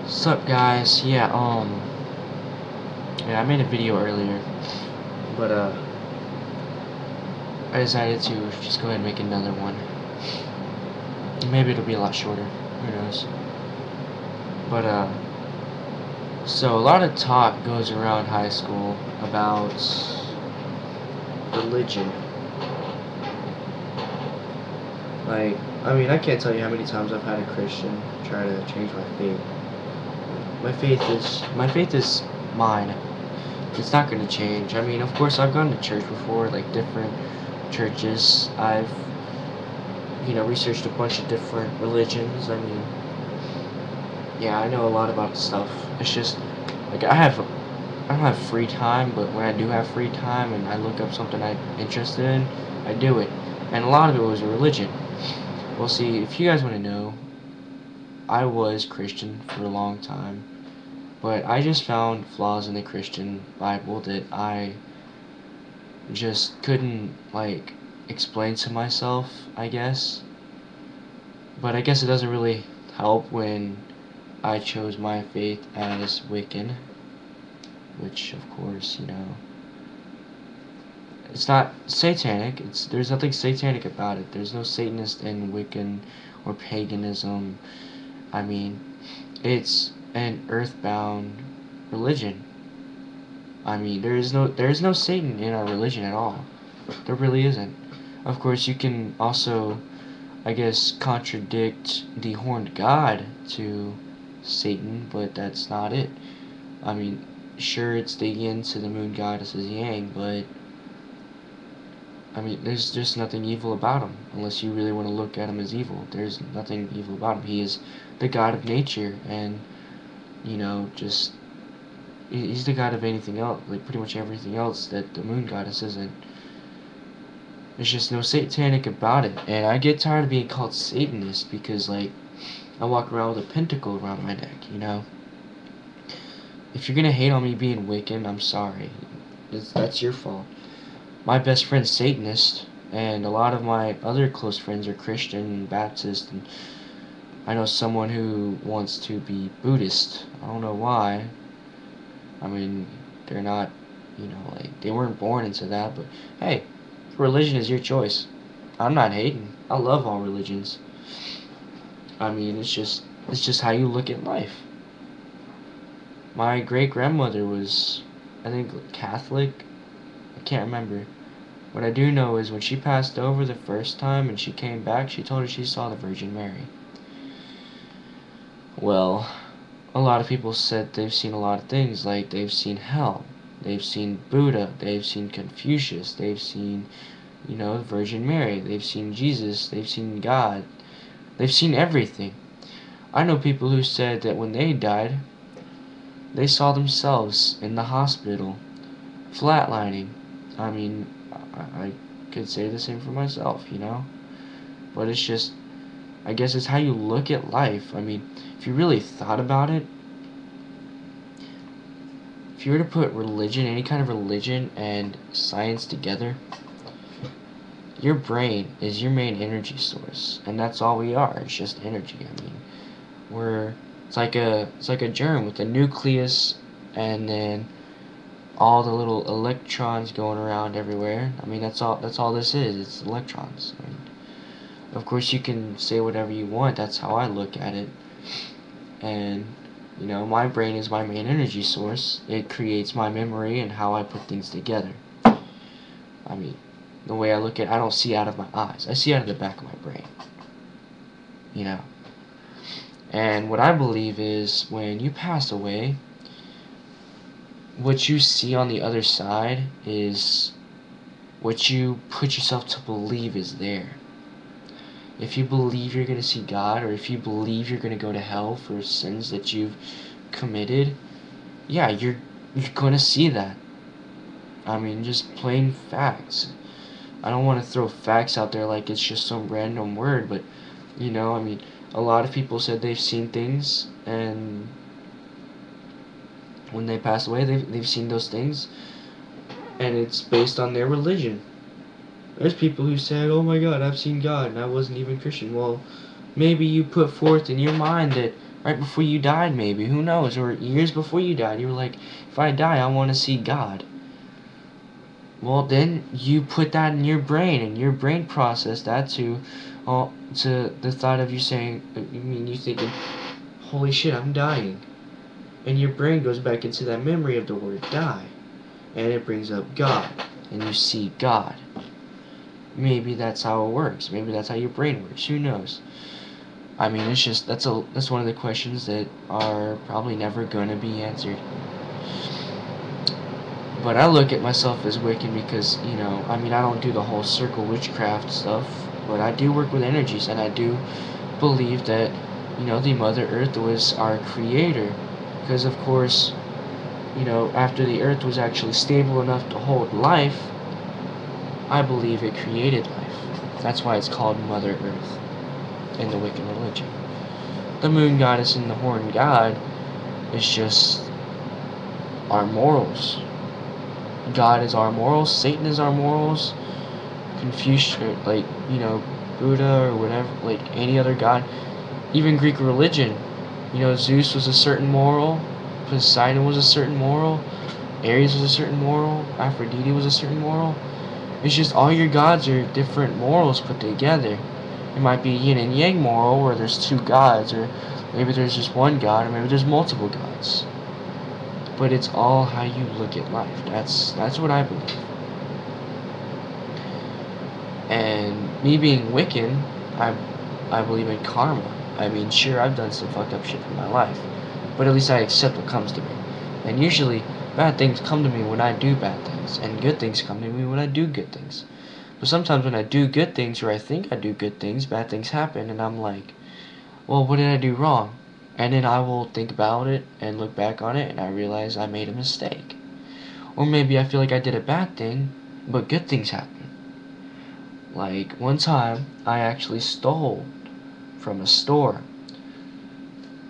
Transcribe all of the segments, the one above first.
Sup guys, yeah, I made a video earlier, but I decided to just go ahead and make another one. Maybe it'll be a lot shorter, who knows. But so a lot of talk goes around high school about religion. Like, I mean, I can't tell you how many times I've had a Christian try to change my faith. My faith is mine. It's not going to change. I mean, of course, I've gone to church before, like different churches. I've, researched a bunch of different religions. I mean, yeah, I know a lot about stuff. It's just, like, I don't have free time, but when I do have free time and I look up something I'm interested in, I do it. And a lot of it was a religion. Well, see, if you guys want to know, I was Christian for a long time. But I just found flaws in the Christian Bible that I just couldn't, like, explain to myself, I guess. But I guess it doesn't really help when I chose my faith as Wiccan, which, of course, it's not satanic. There's nothing satanic about it. There's no Satanist in Wiccan or paganism. I mean, it's an earthbound religion. I mean, there is no Satan in our religion at all. There really isn't. Of course, you can also, I guess, contradict the horned god to Satan, but that's not it. I mean, sure, it's the yin to the moon goddess's yang, but I mean, there's just nothing evil about him, unless you really want to look at him as evil. There's nothing evil about him. He is the god of nature, and, just, he's the god of anything else, like pretty much everything else that the moon goddess isn't. There's just no satanic about it, and I get tired of being called Satanist because, like, I walk around with a pentacle around my neck. If you're gonna hate on me being Wiccan, I'm sorry. That's your fault. My best friend's Satanist, and a lot of my other close friends are Christian and Baptist, and I know someone who wants to be Buddhist. I don't know why. I mean, they're not, like, they weren't born into that, but hey, religion is your choice. I'm not hating. I love all religions. I mean, it's just how you look at life. My great grandmother was, I think, Catholic. I can't remember. What I do know is when she passed over the first time and she came back, she told her she saw the Virgin Mary. Well, a lot of people said they've seen a lot of things, like they've seen hell, they've seen Buddha, they've seen Confucius, they've seen, the Virgin Mary, they've seen Jesus, they've seen God, they've seen everything. I know people who said that when they died, they saw themselves in the hospital, flatlining. I mean, I could say the same for myself. But it's just, I guess it's how you look at life. I mean, if you really thought about it, if you were to put religion, any kind of religion and science together, your brain is your main energy source, and that's all we are. It's just energy. I mean, it's like a germ with a nucleus, and then all the little electrons going around everywhere. I mean, that's all this is. It's electrons. I mean, of course, you can say whatever you want. That's how I look at it. And, my brain is my main energy source. It creates my memory and how I put things together. I mean, the way I look at it, I don't see out of my eyes. I see out of the back of my brain. You know. And what I believe is when you pass away, what you see on the other side is what you put yourself to believe is there. If you believe you're going to see God, or if you believe you're going to go to hell for sins that you've committed, yeah, you're going to see that. I mean, just plain facts. I don't want to throw facts out there like it's just some random word, but, I mean, a lot of people said they've seen things, and when they pass away, they've seen those things, and it's based on their religion. There's people who said, oh my God, I've seen God, and I wasn't even Christian. Well, maybe you put forth in your mind that right before you died, maybe, who knows, or years before you died, you were like, if I die, I want to see God. Well, then you put that in your brain, and your brain processed that to the thought of you saying, you thinking, holy shit, I'm dying. And your brain goes back into that memory of the word die. And it brings up God. And you see God. Maybe that's how it works. Maybe that's how your brain works. Who knows? I mean, it's just, that's one of the questions that are probably never going to be answered. But I look at myself as Wiccan because, I mean, I don't do the whole circle witchcraft stuff, but I do work with energies, and I do believe that, the Mother Earth was our creator. Because, of course, after the Earth was actually stable enough to hold life, I believe it created life. That's why it's called Mother Earth in the Wiccan religion. The moon goddess and the horn god is just our morals. God is our morals, Satan is our morals, Confucius, Buddha or whatever, like any other god, even Greek religion, Zeus was a certain moral, Poseidon was a certain moral, Ares was a certain moral, Aphrodite was a certain moral. It's just all your gods are different morals put together. It might be yin and yang moral where there's two gods, or maybe there's just one god, or maybe there's multiple gods. But it's all how you look at life. That's what I believe. And me being Wiccan, I believe in karma. I mean, sure, I've done some fucked up shit in my life, but at least I accept what comes to me. And usually, bad things come to me when I do bad things, and good things come to me when I do good things. But sometimes when I do good things, or I think I do good things, bad things happen, and I'm like, well, what did I do wrong? And then I will think about it and look back on it, and I realize I made a mistake. Or maybe I feel like I did a bad thing, but good things happen. Like, one time, I actually stole from a store.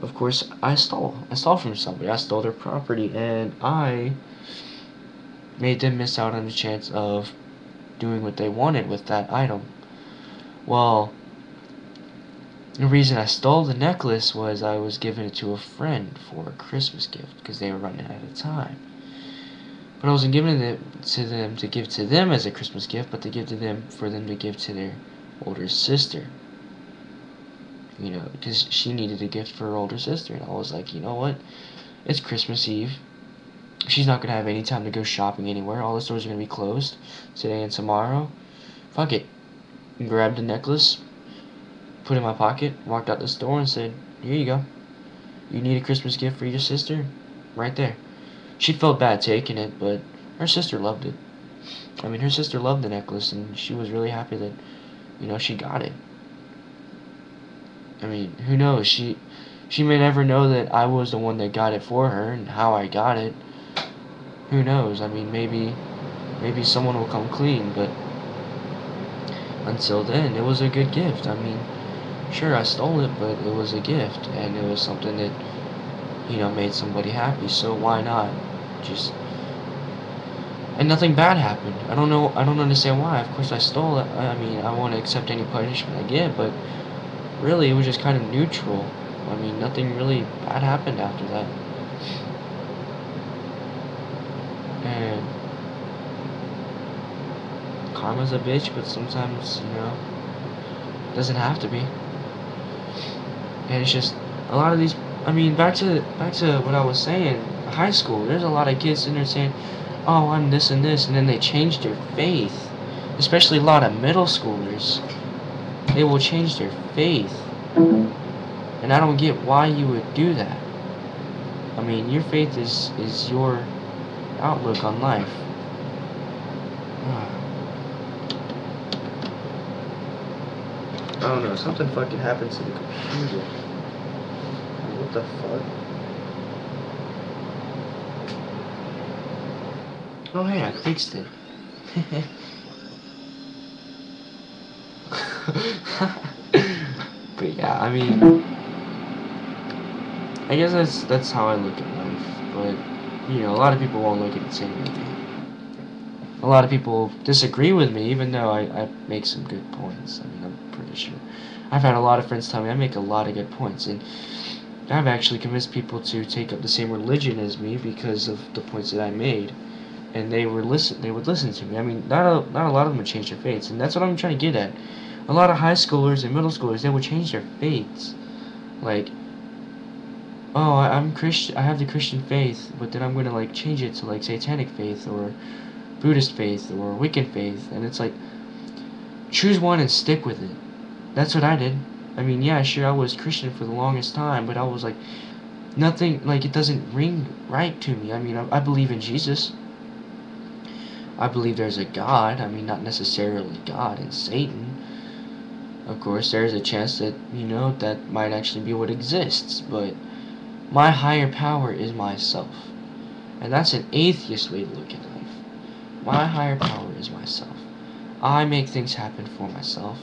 Of course, I stole from somebody. I stole their property, and I made them miss out on the chance of doing what they wanted with that item. Well, the reason I stole the necklace was I was giving it to a friend for a Christmas gift because they were running out of time. But I wasn't giving it to them to give to them as a Christmas gift, but to give to them for them to give to their older sister. Because she needed a gift for her older sister. And I was like, you know what? It's Christmas Eve. She's not going to have any time to go shopping anywhere. All the stores are going to be closed today and tomorrow. Fuck it. Grabbed the necklace, put it in my pocket, walked out the store and said, here you go. You need a Christmas gift for your sister? Right there. She felt bad taking it, but her sister loved it. I mean, her sister loved the necklace, and she was really happy that, she got it. I mean, who knows? She may never know that I was the one that got it for her and how I got it. Who knows? I mean, maybe someone will come clean, but until then, it was a good gift. I mean, sure, I stole it, but it was a gift, and it was something that, made somebody happy, so why not? And nothing bad happened. I don't understand why. Of course I stole it. I mean, I won't accept any punishment I get, but really, it was just kind of neutral. I mean, nothing really bad happened after that. And karma's a bitch, but sometimes, it doesn't have to be. And it's just, a lot of these, I mean, back to what I was saying, high school, there's a lot of kids in there saying, oh, I'm this and this, and then they change their faith. Especially a lot of middle schoolers. They will change their faith. And I don't get why you would do that. I mean, your faith is your outlook on life. I don't know, something fucking happens to the computer. What the fuck? Oh hey, I fixed it. But yeah, I mean, I guess that's how I look at life. But a lot of people won't look at it the same way. A lot of people disagree with me, even though I make some good points. I mean, I'm pretty sure. I've had a lot of friends tell me I make a lot of good points, and I've actually convinced people to take up the same religion as me because of the points that I made, and they would listen to me. I mean, not a lot of them would change their faiths, and that's what I'm trying to get at. A lot of high schoolers and middle schoolers, they would change their faiths. Like, oh, I'm Christian, I have the Christian faith, but then I'm gonna like change it to like satanic faith or Buddhist faith or Wiccan faith, and it's like, choose one and stick with it. That's what I did. I mean, yeah, sure, I was Christian for the longest time, but I was like, nothing, like, it doesn't ring right to me. I mean, I believe in Jesus. I believe there's a God. I mean, not necessarily God and Satan. Of course, there's a chance that, that might actually be what exists, but my higher power is myself. And that's an atheist way to look at life. My higher power is myself. I make things happen for myself,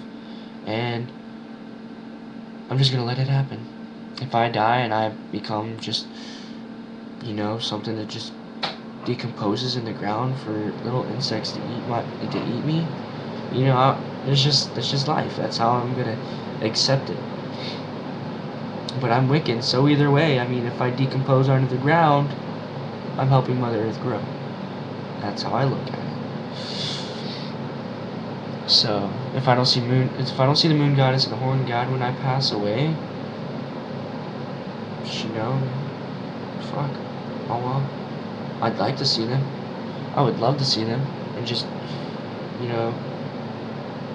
and I'm just gonna let it happen. If I die and I become just, something that just decomposes in the ground for little insects to eat me, that's just life. That's how I'm gonna accept it. But I'm Wiccan, so either way, I mean, if I decompose under the ground, I'm helping Mother Earth grow. That's how I look at it. So if I don't see the moon goddess and the horn god when I pass away, fuck. Oh well. I'd like to see them. I would love to see them and just, you know,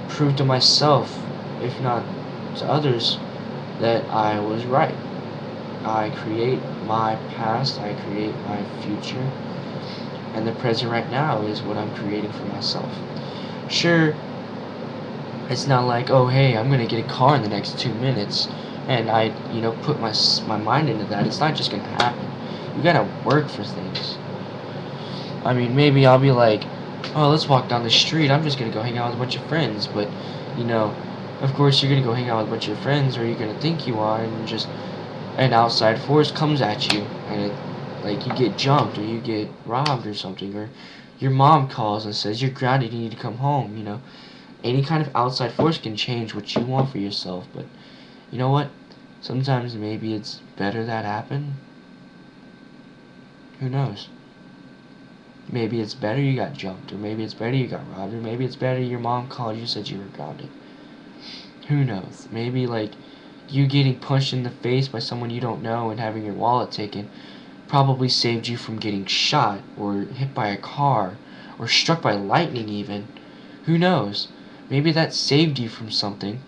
prove to myself, if not to others, that I was right. I create my past, I create my future, and the present right now is what I'm creating for myself. Sure, it's not like, oh hey, I'm gonna get a car in the next 2 minutes, and I, put my mind into that. It's not just gonna happen. You gotta work for things. I mean, maybe I'll be like, oh, let's walk down the street. I'm just gonna go hang out with a bunch of friends, but, of course you're gonna go hang out with a bunch of friends, or you're gonna think you are, and just an outside force comes at you, and like you get jumped, or you get robbed, or something, or your mom calls and says you're grounded, you need to come home. Any kind of outside force can change what you want for yourself, but you know what? Sometimes maybe it's better that happened. Who knows? Maybe it's better you got jumped, or maybe it's better you got robbed, or maybe it's better your mom called you and said you were grounded. Who knows? Maybe like you getting punched in the face by someone you don't know and having your wallet taken probably saved you from getting shot, or hit by a car, or struck by lightning even. Who knows? Maybe that saved you from something,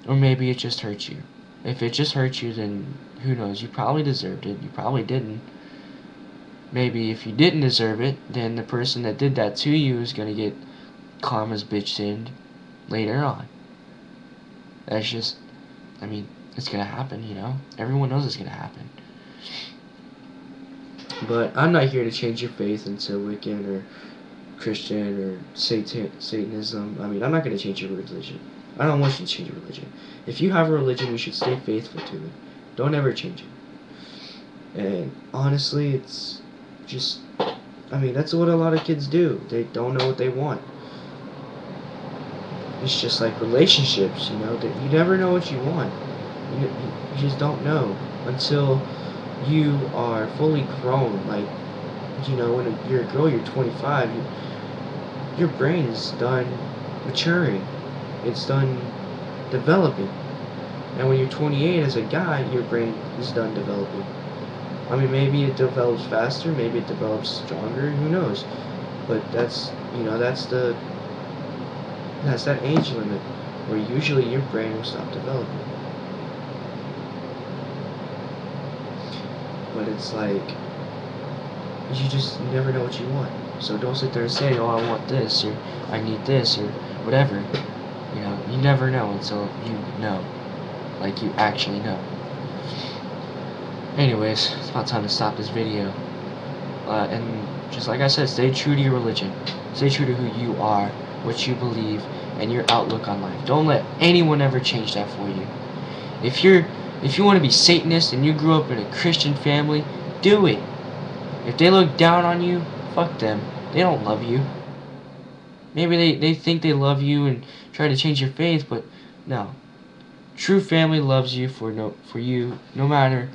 or maybe it just hurt you. If it just hurt you, then who knows? You probably deserved it. You probably didn't. Maybe if you didn't deserve it, then the person that did that to you is gonna get karma's bitched in later on. That's just, it's gonna happen, Everyone knows it's gonna happen. But I'm not here to change your faith into Wiccan or Christian or Satanism. I'm not going to change your religion. I don't want you to change your religion. If you have a religion, you should stay faithful to it. Don't ever change it. And honestly, it's just, that's what a lot of kids do. They don't know what they want. It's just like relationships, that you never know what you want. You just don't know until you are fully grown. Like, when you're a girl, you're 25, your brain is done maturing. It's done developing. And when you're 28 as a guy, your brain is done developing. Maybe it develops faster, maybe it develops stronger, who knows? But that's that age limit where usually your brain will stop developing. But it's like, you just never know what you want. So don't sit there and say, oh, I want this, or I need this, or whatever. You never know until you know. Like, you actually know. Anyways, it's about time to stop this video. And just like I said, stay true to your religion. Stay true to who you are, what you believe, and your outlook on life. Don't let anyone ever change that for you. If you want to be Satanist and you grew up in a Christian family, do it. If they look down on you, fuck them. They don't love you. Maybe they think they love you and try to change your faith, but no. True family loves you for you no matter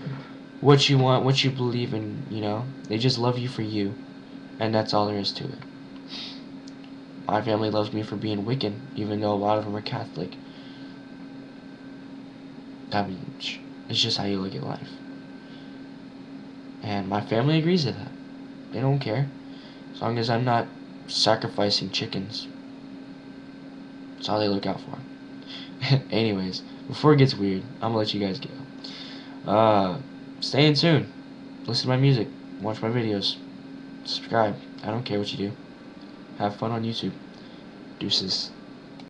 what you want, what you believe in, you know. They just love you for you, and that's all there is to it. My family loves me for being Wiccan, even though a lot of them are Catholic. I mean, it's just how you look at life. And my family agrees with that. They don't care. As long as I'm not sacrificing chickens. That's all they look out for. Anyways, before it gets weird, I'm gonna let you guys go. Stay in tune. Listen to my music. Watch my videos. Subscribe. I don't care what you do. Have fun on YouTube. Deuces.